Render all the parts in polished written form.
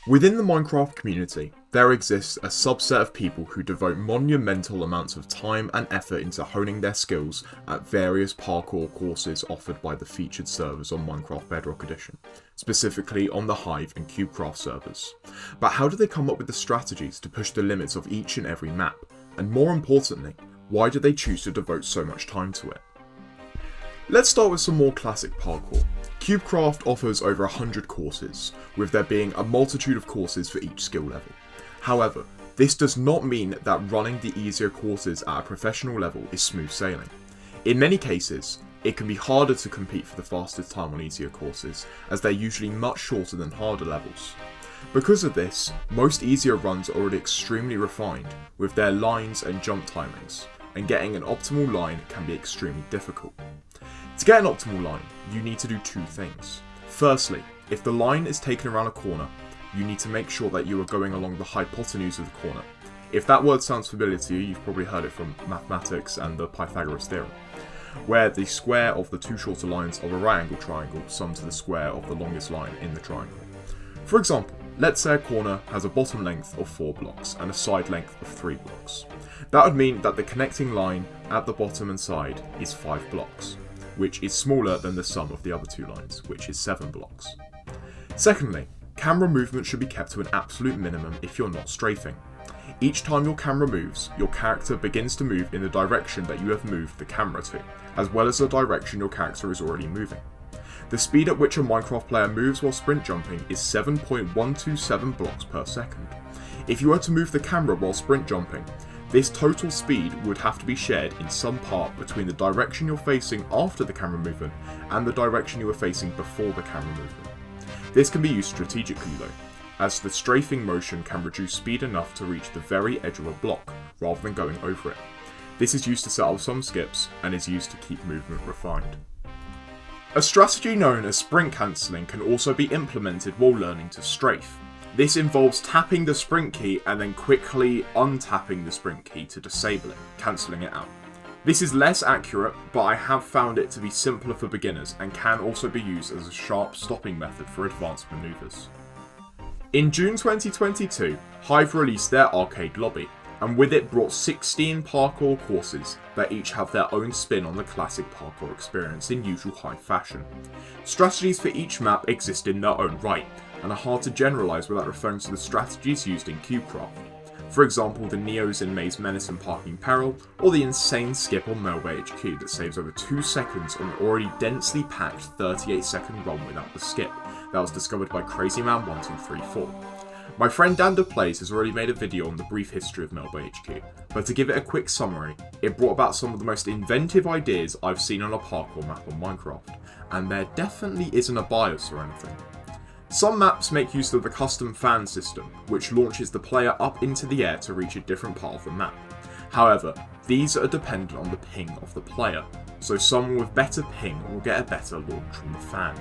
Within the Minecraft community, there exists a subset of people who devote monumental amounts of time and effort into honing their skills at various parkour courses offered by the featured servers on Minecraft Bedrock Edition, specifically on the Hive and Cubecraft servers. But how do they come up with the strategies to push the limits of each and every map? And more importantly, why do they choose to devote so much time to it? Let's start with some more classic parkour. Cubecraft offers over 100 courses, with there being a multitude of courses for each skill level. However, this does not mean that running the easier courses at a professional level is smooth sailing. In many cases, it can be harder to compete for the fastest time on easier courses, as they're usually much shorter than harder levels. Because of this, most easier runs are already extremely refined, with their lines and jump timings, and getting an optimal line can be extremely difficult. To get an optimal line, you need to do two things. Firstly, if the line is taken around a corner, you need to make sure that you are going along the hypotenuse of the corner. If that word sounds familiar to you, you've probably heard it from mathematics and the Pythagoras theorem, where the square of the two shorter lines of a right angle triangle sum to the square of the longest line in the triangle. For example, let's say a corner has a bottom length of 4 blocks and a side length of 3 blocks. That would mean that the connecting line at the bottom and side is 5 blocks. Which is smaller than the sum of the other two lines, which is 7 blocks. Secondly, camera movement should be kept to an absolute minimum if you're not strafing. Each time your camera moves, your character begins to move in the direction that you have moved the camera to, as well as the direction your character is already moving. The speed at which a Minecraft player moves while sprint jumping is 7.127 blocks per second. If you were to move the camera while sprint jumping, this total speed would have to be shared in some part between the direction you're facing after the camera movement and the direction you were facing before the camera movement. This can be used strategically though, as the strafing motion can reduce speed enough to reach the very edge of a block, rather than going over it. This is used to set up some skips and is used to keep movement refined. A strategy known as sprint cancelling can also be implemented while learning to strafe. This involves tapping the sprint key and then quickly untapping the sprint key to disable it, cancelling it out. This is less accurate, but I have found it to be simpler for beginners and can also be used as a sharp stopping method for advanced manoeuvres. In June 2022, Hive released their arcade lobby, and with it brought 16 parkour courses that each have their own spin on the classic parkour experience in usual Hive fashion. Strategies for each map exist in their own right, and are hard to generalise without referring to the strategies used in Cubecraft. For example, the Neos in Maze Menace and Parking Peril, or the insane skip on Melba HQ that saves over 2 seconds on an already densely packed 38-second run without the skip that was discovered by Crazy Man 1234. My friend Dander Plays has already made a video on the brief history of Melba HQ, but to give it a quick summary, it brought about some of the most inventive ideas I've seen on a parkour map on Minecraft, and there definitely isn't a bias or anything. Some maps make use of the custom fan system, which launches the player up into the air to reach a different part of the map. However, these are dependent on the ping of the player, so someone with better ping will get a better launch from the fan.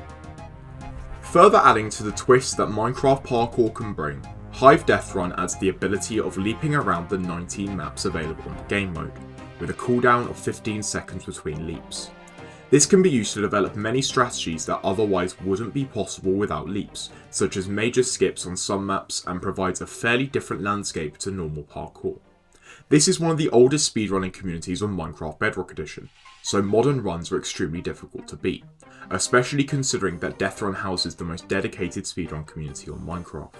Further adding to the twist that Minecraft parkour can bring, Hive Deathrun adds the ability of leaping around the 19 maps available in game mode, with a cooldown of 15 seconds between leaps. This can be used to develop many strategies that otherwise wouldn't be possible without leaps, such as major skips on some maps, and provides a fairly different landscape to normal parkour. This is one of the oldest speedrunning communities on Minecraft Bedrock Edition, so modern runs are extremely difficult to beat, especially considering that Deathrun houses the most dedicated speedrun community on Minecraft,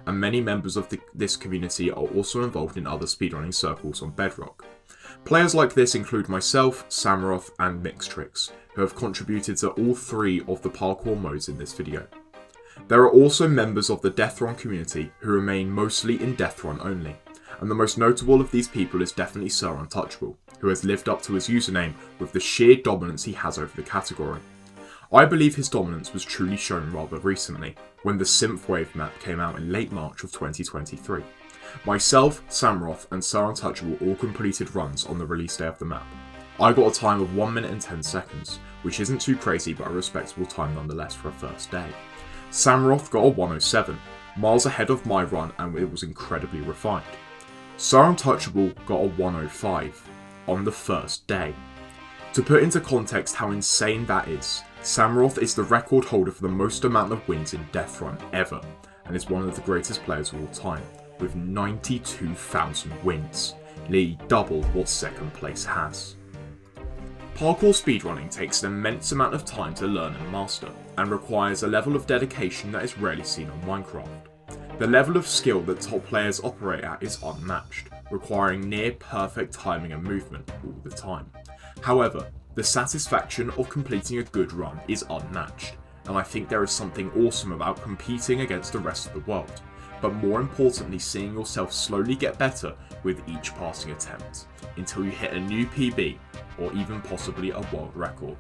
and many members of this community are also involved in other speedrunning circles on Bedrock. Players like this include myself, Samroth, and Mixtrix, who have contributed to all 3 of the parkour modes in this video. There are also members of the Deathrun community who remain mostly in Deathrun only, and the most notable of these people is definitely Sir Untouchable, who has lived up to his username with the sheer dominance he has over the category. I believe his dominance was truly shown rather recently, when the Synthwave map came out in late March of 2023. Myself, Samroth, and Sir Untouchable all completed runs on the release day of the map. I got a time of 1 minute and 10 seconds, which isn't too crazy but a respectable time nonetheless for a first day. Samroth got a 107, miles ahead of my run, and it was incredibly refined. Sir Untouchable got a 105 on the first day. To put into context how insane that is, Samroth is the record holder for the most amount of wins in Deathrun ever, and is one of the greatest players of all time, with 92,000 wins, nearly double what second place has. Parkour speedrunning takes an immense amount of time to learn and master, and requires a level of dedication that is rarely seen on Minecraft. The level of skill that top players operate at is unmatched, requiring near perfect timing and movement all the time. However, the satisfaction of completing a good run is unmatched, and I think there is something awesome about competing against the rest of the world, but more importantly seeing yourself slowly get better with each passing attempt, until you hit a new PB, or even possibly a world record.